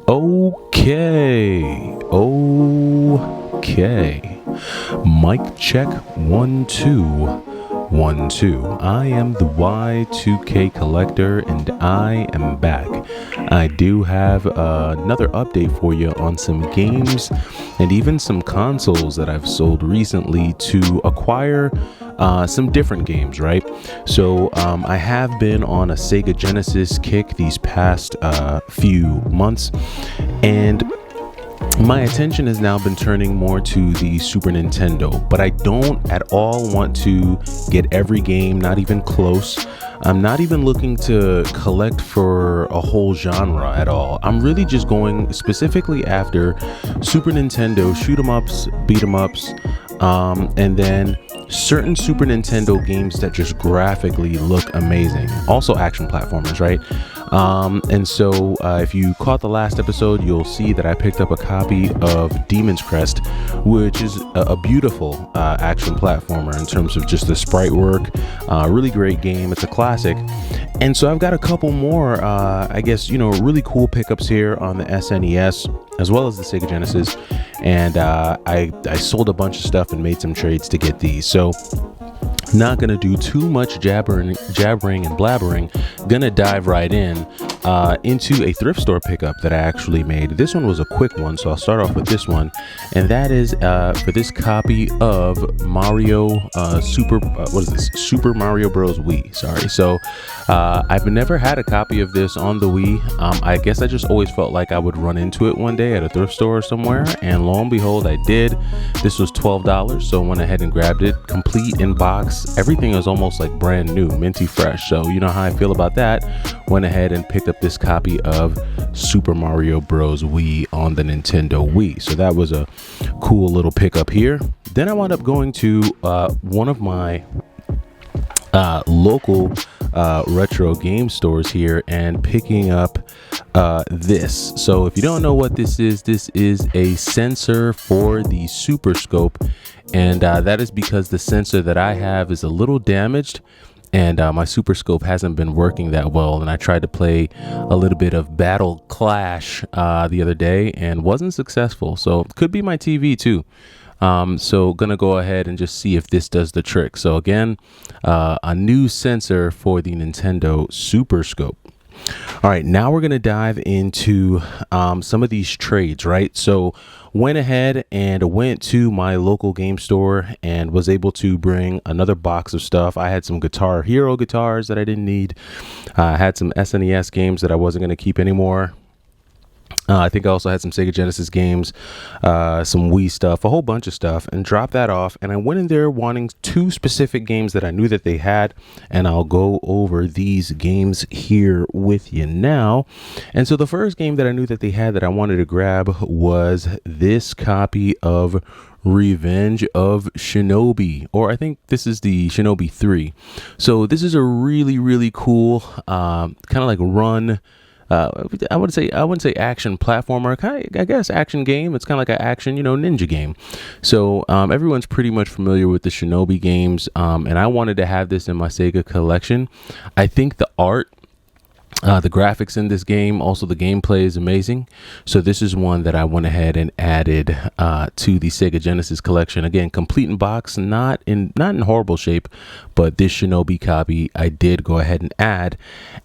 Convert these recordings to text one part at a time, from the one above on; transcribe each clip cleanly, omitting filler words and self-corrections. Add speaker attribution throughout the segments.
Speaker 1: Okay. Mic check 1 2 1 2. I am the Y2K collector and I am back. I do have another update for you on some games and even some consoles that I've sold recently to acquire some different games, right? So I have been on a Sega Genesis kick these past few months, and my attention has now been turning more to the Super Nintendo, but I don't at all want to get every game, not even close. I'm not even looking to collect for a whole genre at all. I'm really just going specifically after Super Nintendo shoot 'em ups, beat 'em ups, and then certain Super Nintendo games that just graphically look amazing. Also action platformers, right? And so if you caught the last episode, you'll see that I picked up a copy of Demon's Crest, which is a beautiful action platformer in terms of just the sprite work. Really great game. It's a classic. And so I've got a couple more, I guess, really cool pickups here on the SNES as well as the Sega Genesis. And I sold a bunch of stuff and made some trades to get these. So not gonna do too much jabbering and blabbering. Gonna dive right into a thrift store pickup that I actually made. This one was a quick one, so I'll start off with this one, and that is for this copy of Super Mario Bros. Wii. Sorry. So I've never had a copy of this on the Wii. I guess I just always felt like I would run into it one day at a thrift store or somewhere, and lo and behold, I did. This was $12, so I went ahead and grabbed it, complete in box. Everything is almost like brand new, minty fresh. So you know how I feel about that. Went ahead and picked up this copy of Super Mario Bros. Wii on the Nintendo Wii. So that was a cool little pickup here. Then I wound up going to one of my local retro game stores here and picking up this. So if you don't know what this is a sensor for the Super Scope, and that is because the sensor that I have is a little damaged, and my Super Scope hasn't been working that well, and I tried to play a little bit of Battle Clash the other day and wasn't successful. So it could be my TV too. So gonna go ahead and just see if this does the trick. So again, a new sensor for the Nintendo Super Scope. All right, now we're gonna dive into some of these trades, right? So went ahead and went to my local game store and was able to bring another box of stuff. I had some Guitar Hero guitars that I didn't need. I had some SNES games that I wasn't gonna keep anymore. I think I also had some Sega Genesis games, some Wii stuff, a whole bunch of stuff, and dropped that off. And I went in there wanting two specific games that I knew that they had, and I'll go over these games here with you now. And so the first game that I knew that they had that I wanted to grab was this copy of Revenge of Shinobi, or I think this is the Shinobi 3. So this is a really, really cool kind of like run. I wouldn't say action platformer, I guess action game. It's kind of like an action, ninja game. So everyone's pretty much familiar with the Shinobi games, and I wanted to have this in my Sega collection. I think the art, the graphics in this game, also the gameplay is amazing. So this is one that I went ahead and added to the Sega Genesis collection. Again, complete in box, not in horrible shape, but this Shinobi copy I did go ahead and add.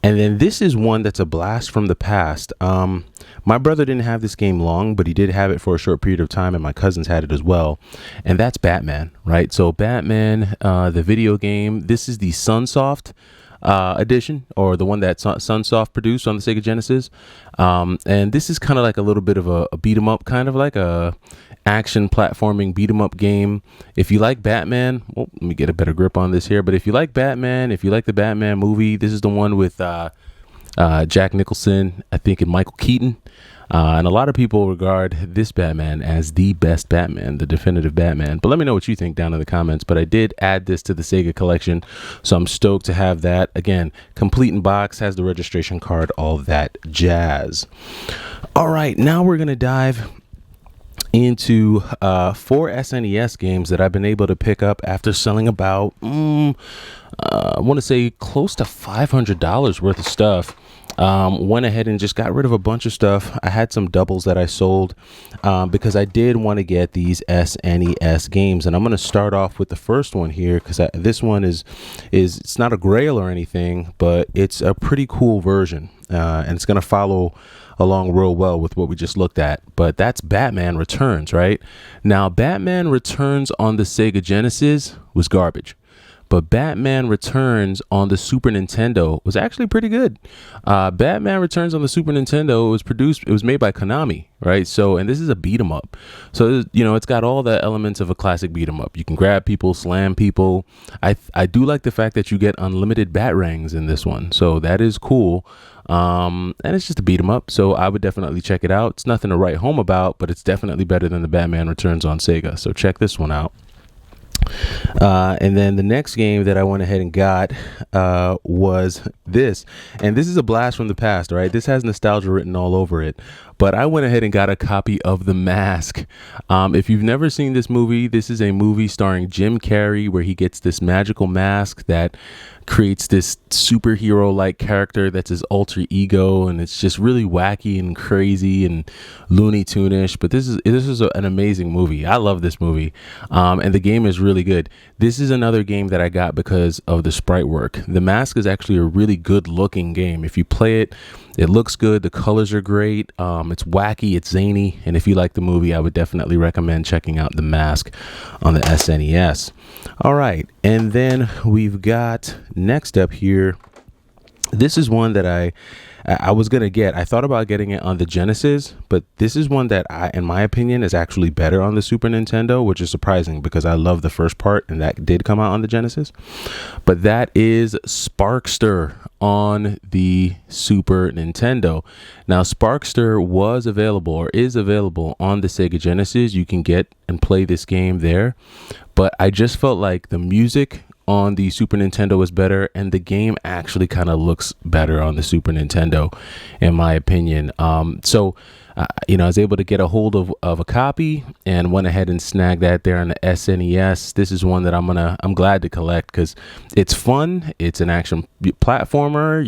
Speaker 1: And then this is one that's a blast from the past. My brother didn't have this game long, but he did have it for a short period of time, and my cousins had it as well. And that's Batman, right? So Batman, the video game. This is the Sunsoft edition, or the one that Sunsoft produced on the Sega Genesis, and this is kind of like a little bit of a beat 'em up, kind of like a action platforming beat 'em up game. If you like Batman, well, let me get a better grip on this here, but if you like Batman, if you like the Batman movie, this is the one with Jack Nicholson, I think, and Michael Keaton. And a lot of people regard this Batman as the best Batman, the definitive Batman. But let me know what you think down in the comments. But I did add this to the Sega collection, so I'm stoked to have that. Again, complete in box, has the registration card, all that jazz. All right, now we're going to dive into 4 SNES games that I've been able to pick up after selling about, I want to say close to $500 worth of stuff. Went ahead and just got rid of a bunch of stuff. I had some doubles that I sold because I did want to get these SNES games, and I'm going to start off with the first one here because this one is it's not a grail or anything, but it's a pretty cool version, and it's going to follow along real well with what we just looked at. But that's Batman Returns, right? Now, Batman Returns on the Sega Genesis was garbage. But Batman Returns on the Super Nintendo was actually pretty good. Batman Returns on the Super Nintendo it was made by Konami, right? So, and this is a beat 'em up. So, it's got all the elements of a classic beat 'em up. You can grab people, slam people. I do like the fact that you get unlimited batarangs in this one. So that is cool. And it's just a beat 'em up. So I would definitely check it out. It's nothing to write home about, but it's definitely better than the Batman Returns on Sega. So check this one out. And then the next game that I went ahead and got was this. And this is a blast from the past, right? This has nostalgia written all over it. But I went ahead and got a copy of The Mask. If you've never seen this movie, this is a movie starring Jim Carrey where he gets this magical mask that creates this superhero-like character that's his alter ego, and it's just really wacky and crazy and Looney Tune-ish. But this is an amazing movie. I love this movie, and the game is really good. This is another game that I got because of the sprite work. The Mask is actually a really good-looking game. If you play it, it looks good. The colors are great. It's wacky. It's zany. And if you like the movie, I would definitely recommend checking out The Mask on the SNES. All right. And then we've got next up here. This is one that I was going to get. I thought about getting it on the Genesis, but this is one that in my opinion, is actually better on the Super Nintendo, which is surprising because I love the first part and that did come out on the Genesis. But that is Sparkster on the Super Nintendo. Now, Sparkster was available or is available on the Sega Genesis. You can get and play this game there. But I just felt like the music on the Super Nintendo was better, and the game actually kind of looks better on the Super Nintendo, in my opinion. I was able to get a hold of a copy and went ahead and snagged that there on the SNES. This is one that I'm glad to collect because it's fun. It's an action platformer.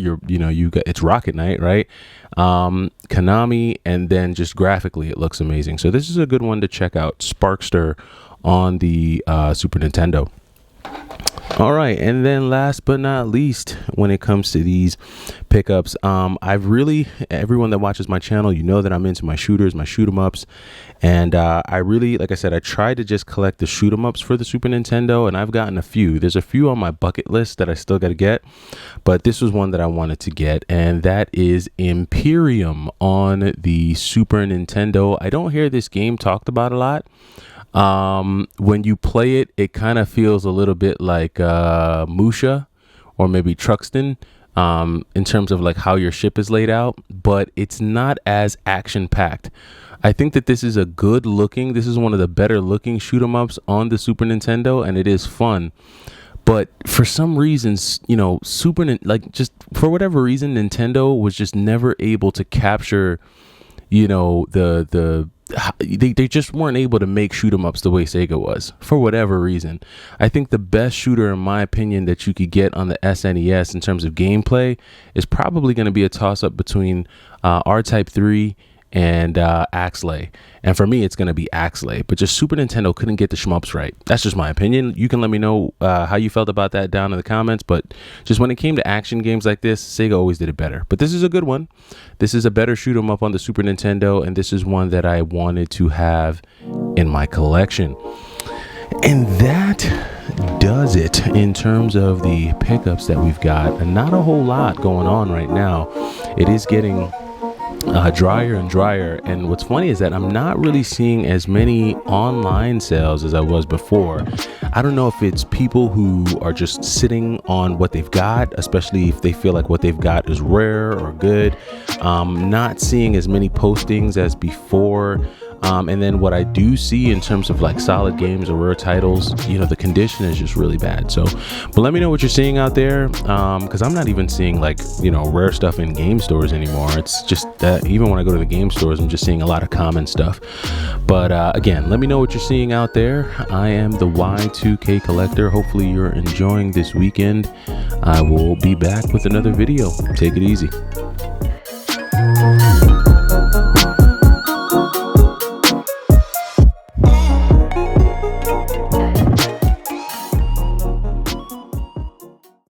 Speaker 1: It's Rocket Knight, right? Konami, and then just graphically it looks amazing. So this is a good one to check out, Sparkster on the Super Nintendo. All right, and then last but not least, when it comes to these pickups, everyone that watches my channel, you know that I'm into my shooters, my shoot 'em ups, and like I said, I tried to just collect the shoot 'em ups for the Super Nintendo, and I've gotten a few. There's a few on my bucket list that I still got to get, but this was one that I wanted to get, and that is Imperium on the Super Nintendo. I don't hear this game talked about a lot. When you play it, it kind of feels a little bit like Musha or maybe Truxton in terms of like how your ship is laid out, but it's not as action packed. I think that this is this is one of the better looking shoot 'em ups on the Super Nintendo, and it is fun. But for some reasons, just for whatever reason, Nintendo was just never able to capture, they just weren't able to make shoot 'em ups the way Sega was for whatever reason. I think the best shooter, in my opinion, that you could get on the SNES in terms of gameplay is probably going to be a toss up between R-Type 3 and Axley. And for me, it's going to be Axley. But just Super Nintendo couldn't get the shmups right. That's just my opinion. You can let me know how you felt about that down in the comments. But just when it came to action games like this, Sega always did it better. But this is a good one. This is a better shoot 'em up on the Super Nintendo. And this is one that I wanted to have in my collection. And that does it in terms of the pickups that we've got. And not a whole lot going on right now. It is getting drier and drier, and what's funny is that I'm not really seeing as many online sales as I was before. I don't know if it's people who are just sitting on what they've got, especially if they feel like what they've got is rare or good. Not seeing as many postings as before. And then what I do see in terms of like solid games or rare titles, you know, the condition is just really bad. So, but let me know what you're seeing out there, because I'm not even seeing like, you know, rare stuff in game stores anymore. It's just that even when I go to the game stores, I'm just seeing a lot of common stuff. But again, let me know what you're seeing out there. I am the Y2K Collector. Hopefully you're enjoying this weekend. I will be back with another video. Take it easy.